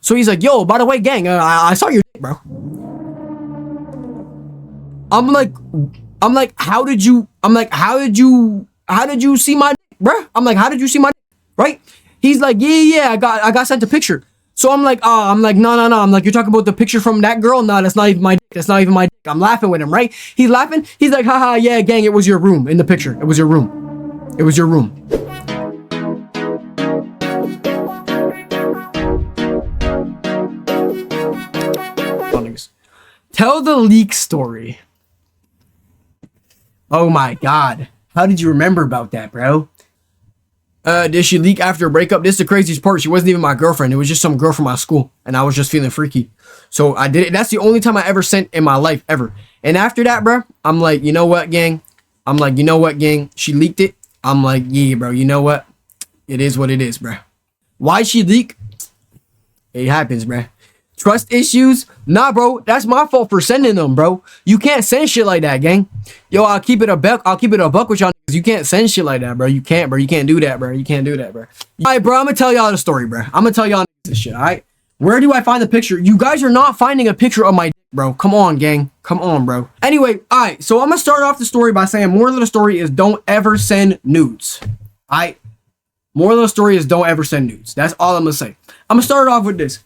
So he's like, yo, by the way, gang, I saw your dick, bro. I'm like, how did you see my dick, bro? I'm like, how did you see my dick, right? He's like, yeah, I got sent a picture. So I'm like, no. I'm like, you're talking about the picture from that girl? No, that's not even my dick. That's not even my dick. I'm laughing with him, right? He's laughing. He's like, haha, yeah, gang, it was your room in the picture. It was your room. It was your room. Tell the leak story. Oh my God. How did you remember about that, bro? Did she leak after a breakup? This is the craziest part. She wasn't even my girlfriend. It was just some girl from my school. And I was just feeling freaky. So I did it. That's the only time I ever sent in my life ever. And after that, bro, I'm like, you know what, gang? She leaked it. I'm like, yeah, bro, you know what? It is what it is, bro. Why she leak? It happens, bro. Trust issues? Nah, bro. That's my fault for sending them, bro. You can't send shit like that, gang. Yo, I'll keep it a buck with y'all. You can't send shit like that, bro. You can't, bro. You can't do that, bro. You can't do that, bro. All right, bro. I'm gonna tell y'all the story, bro. I'm gonna tell y'all this shit, all right? Where do I find the picture? You guys are not finding a picture of my dick, bro. Come on, gang. Come on, bro. Anyway, all right. So I'm gonna start off the story by saying moral of the story is don't ever send nudes. All right? Moral of the story is don't ever send nudes. That's all I'm gonna say. I'm gonna start off with this.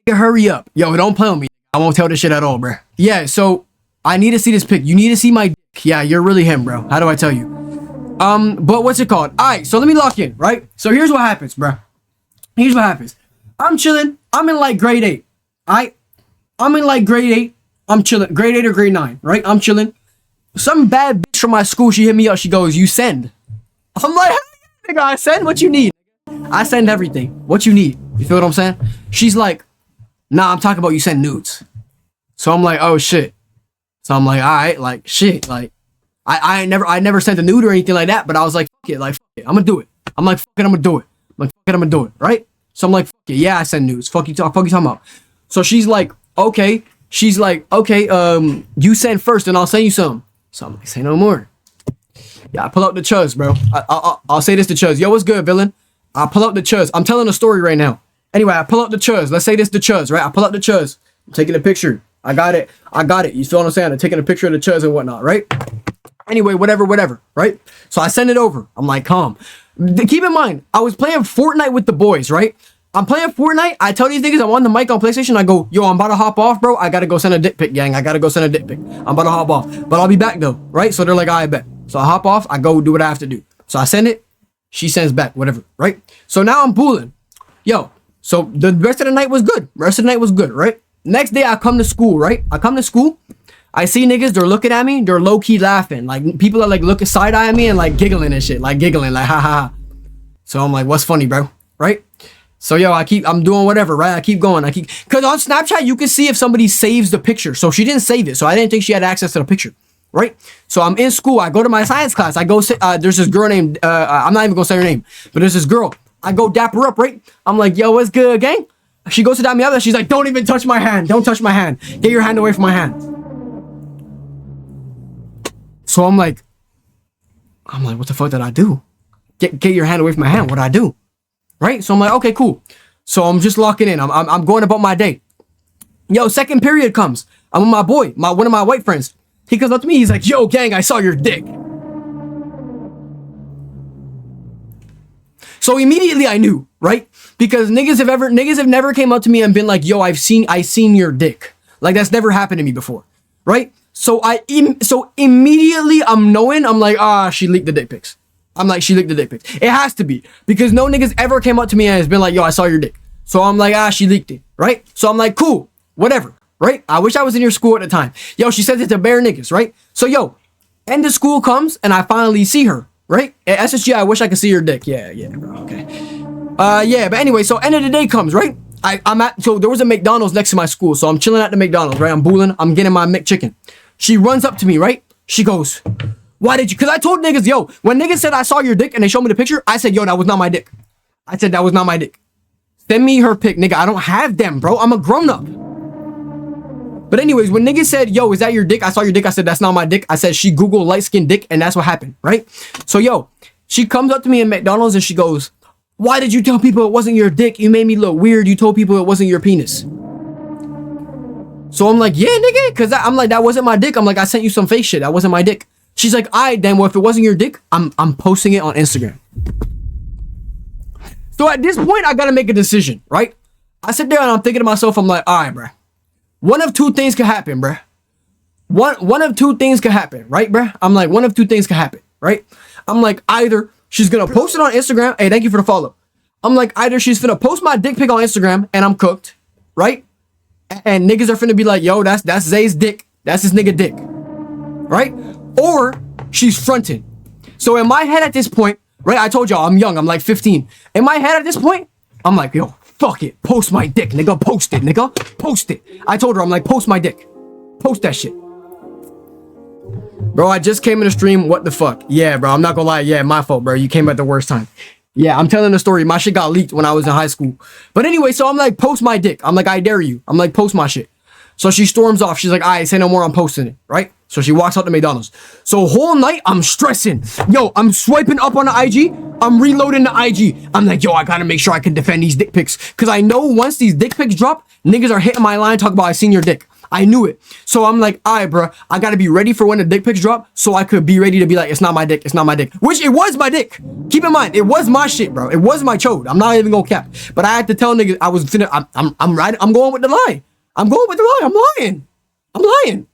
Hurry up. Yo, don't play with me. I won't tell this shit at all, bro. Yeah, so I need to see this pic. You need to see my dick. Yeah, you're really him, bro. How do I tell you? But what's it called? All right, so let me lock in, right? So here's what happens, bro. Here's what happens. I'm chilling. I'm in like grade 8. I'm in like grade 8. I'm chilling. Grade 8 or grade 9, right? I'm chilling. Some bad bitch from my school, she hit me up. She goes, you send. I'm like, hey, nigga, I send what you need. I send everything. What you need. You feel what I'm saying? She's like, nah, I'm talking about you send nudes. So I'm like, oh shit. So I'm like, all right, like shit, like I never sent a nude or anything like that, but I was like, fuck it, I'm gonna do it. I'm like, fuck it, I'm gonna do it. I'm like, fuck it, I'm gonna do it, right? So I'm like, fuck it, yeah, I send nudes. Fuck you talking about. So she's like, okay. She's like, okay, you send first and I'll send you some. So I'm like, say no more. Yeah, I pull out the chuz, bro. I'll say this to chuz. Yo, what's good, villain? I pull out the chuz. I'm telling a story right now. Anyway, I pull up the chuz. Let's say this the chuz, right? I pull up the chuz. I'm taking a picture. I got it. You feel what I'm saying? I'm taking a picture of the chuz and whatnot, right? Anyway, whatever, right? So I send it over. I'm like, calm. Keep in mind, I was playing Fortnite with the boys, right? I'm playing Fortnite. I tell these niggas I'm on the mic on PlayStation. I go, yo, I'm about to hop off, bro. I gotta go send a dick pic, gang. I gotta go send a dick pic. I'm about to hop off. But I'll be back though, right? So they're like, I bet. So I hop off. I go do what I have to do. So I send it. She sends back, whatever, right? So now I'm pooling. Yo. So the rest of the night was good. Right? Next day I come to school, right? I see niggas, they're looking at me, they're low-key laughing. Like people are like looking side-eyeing me and like giggling and shit. Like giggling, like ha ha ha. So I'm like, what's funny, bro? Right? So yo, I'm doing whatever, right? I keep going. Cause on Snapchat you can see if somebody saves the picture. So she didn't save it. So I didn't think she had access to the picture. Right? So I'm in school. I go to my science class. I go sit, there's this girl named I'm not even gonna say her name, but there's this girl. I go dap her up, right? I'm like, yo, what's good, gang? She goes to dap me up and she's like, don't even touch my hand. Don't touch my hand. Get your hand away from my hand. So I'm like, what the fuck did I do? Get your hand away from my hand. What did I do? Right? So I'm like, okay, cool. So I'm just locking in. I'm going about my day. Yo, second period comes. I'm with my boy, one of my white friends. He comes up to me. He's like, yo, gang, I saw your dick. So immediately I knew, right? Because niggas have never came up to me and been like, yo, I seen your dick. Like that's never happened to me before, right? So immediately I'm like, she leaked the dick pics. It has to be because no niggas ever came up to me and has been like, yo, I saw your dick. So I'm like, she leaked it, right? So I'm like, cool, whatever, right? I wish I was in your school at the time. Yo, she said it to bare niggas, right? So yo, end of school comes and I finally see her. Right? At SSG, I wish I could see your dick. Yeah, bro. Okay. Yeah, but anyway, so end of the day comes, right? So there was a McDonald's next to my school, so I'm chilling at the McDonald's, right? I'm booling, I'm getting my McChicken. She runs up to me, right? She goes, why did you? Because I told niggas, yo, when niggas said I saw your dick and they showed me the picture, I said, yo, that was not my dick. Send me her pic, nigga. I don't have them, bro. I'm a grown up. But anyways, when niggas said, yo, is that your dick? I saw your dick. I said, that's not my dick. I said, she Googled light-skinned dick, and that's what happened, right? So, yo, she comes up to me in McDonald's, and she goes, Why did you tell people it wasn't your dick? You made me look weird. You told people it wasn't your penis. So I'm like, yeah, nigga, because I'm like, that wasn't my dick. I'm like, I sent you some fake shit. That wasn't my dick. She's like, all right, then, well, if it wasn't your dick, I'm posting it on Instagram. So at this point, I got to make a decision, right? I sit there and I'm thinking to myself, I'm like, all right, bruh. One of two things could happen, bruh. One of two things could happen, right, bruh? I'm like, one of two things could happen, right? I'm like, either she's going to post it on Instagram. Hey, thank you for the follow. I'm like, either she's going to post my dick pic on Instagram and I'm cooked, right? And niggas are finna be like, yo, that's Zay's dick. That's his nigga dick. Right? Or she's fronting. So in my head at this point, right? I told y'all I'm young. I'm like 15. In my head at this point, I'm like, yo, fuck it. Post my dick, nigga. Post it, nigga. Post it. I told her, I'm like, post my dick. Post that shit. Bro, I just came in the stream. What the fuck? Yeah, bro. I'm not gonna lie. Yeah, my fault, bro. You came at the worst time. Yeah, I'm telling the story. My shit got leaked when I was in high school. But anyway, so I'm like, post my dick. I'm like, I dare you. I'm like, post my shit. So she storms off. She's like, all right, say no more. I'm posting it, right? So she walks out to McDonald's. So whole night, I'm stressing. Yo, I'm swiping up on the IG. I'm reloading the IG. I'm like, yo, I gotta make sure I can defend these dick pics. Because I know once these dick pics drop, niggas are hitting my line talking about I seen your dick. I knew it. So I'm like, all right, bro, I gotta be ready for when the dick pics drop so I could be ready to be like, it's not my dick, it's not my dick. Which it was my dick. Keep in mind, it was my shit, bro. It was my chode. I'm not even gonna cap. But I had to tell niggas I was finna, I'm right. I'm going with the lie. I'm going with the lie. I'm lying. I'm lying.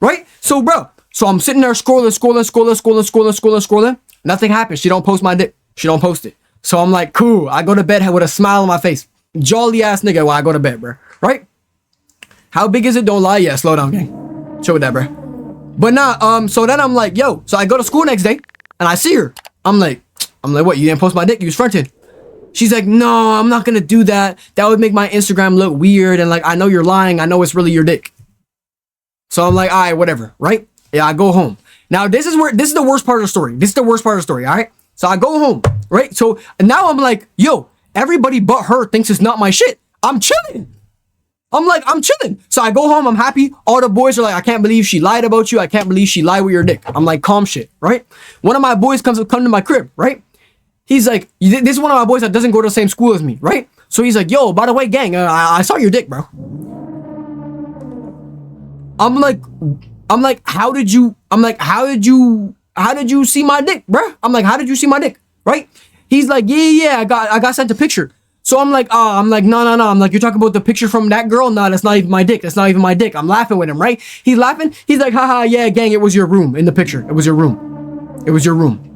Right? So, bro, so I'm sitting there scrolling. Nothing happens. She don't post my dick. She don't post it. So I'm like, cool. I go to bed with a smile on my face. Jolly ass nigga when I go to bed, bro. Right? How big is it? Don't lie. Yeah, slow down, gang. Chill with that, bro. But nah, so then I'm like, yo, so I go to school next day and I see her. I'm like, what? You didn't post my dick? You was fronted. She's like, no, I'm not gonna do that. That would make my Instagram look weird. And like, I know you're lying. I know it's really your dick. So I'm like, all right, whatever, right? Yeah, I go home. Now, this is the worst part of the story. This is the worst part of the story, all right? So I go home, right? So now I'm like, yo, everybody but her thinks it's not my shit. I'm chilling. I'm chilling. So I go home, I'm happy. All the boys are like, I can't believe she lied about you. I can't believe she lied with your dick. I'm like, calm shit, right? One of my boys comes to my crib, right? He's like, this is one of my boys that doesn't go to the same school as me, right? So he's like, yo, by the way, gang, I saw your dick, bro. I'm like, how did you see my dick, bro? I'm like, how did you see my dick, right? He's like, yeah, I got sent a picture. So I'm like, no. I'm like, you're talking about the picture from that girl? No, that's not even my dick. That's not even my dick. I'm laughing with him, right? He's laughing. He's like, haha, yeah, gang, it was your room in the picture. It was your room. It was your room.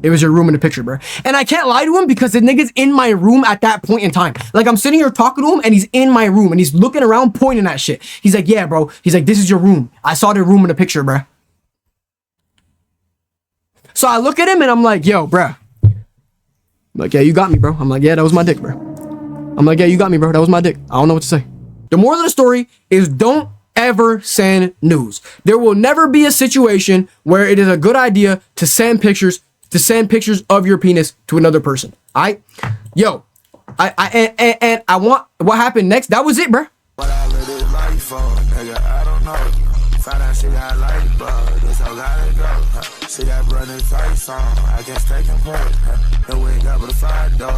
It was your room in the picture, bro. And I can't lie to him because the nigga's in my room at that point in time. Like, I'm sitting here talking to him and he's in my room and he's looking around pointing at shit. He's like, yeah, bro. He's like, this is your room. I saw the room in the picture, bro. So I look at him and I'm like, yo, bro. I'm like, yeah, you got me, bro. I'm like, yeah, that was my dick, bro. I'm like, yeah, you got me, bro. That was my dick. I don't know what to say. The moral of the story is don't ever send nudes. There will never be a situation where it is a good idea to send pictures of your penis to another person. All right? Yo, I want what happened next. That was it, bro. What I live this life for, nigga, I don't know. Find out she got light, bro. This how gotta go. See that brother tight song. I guess they can put it. The wig up with a fire dog.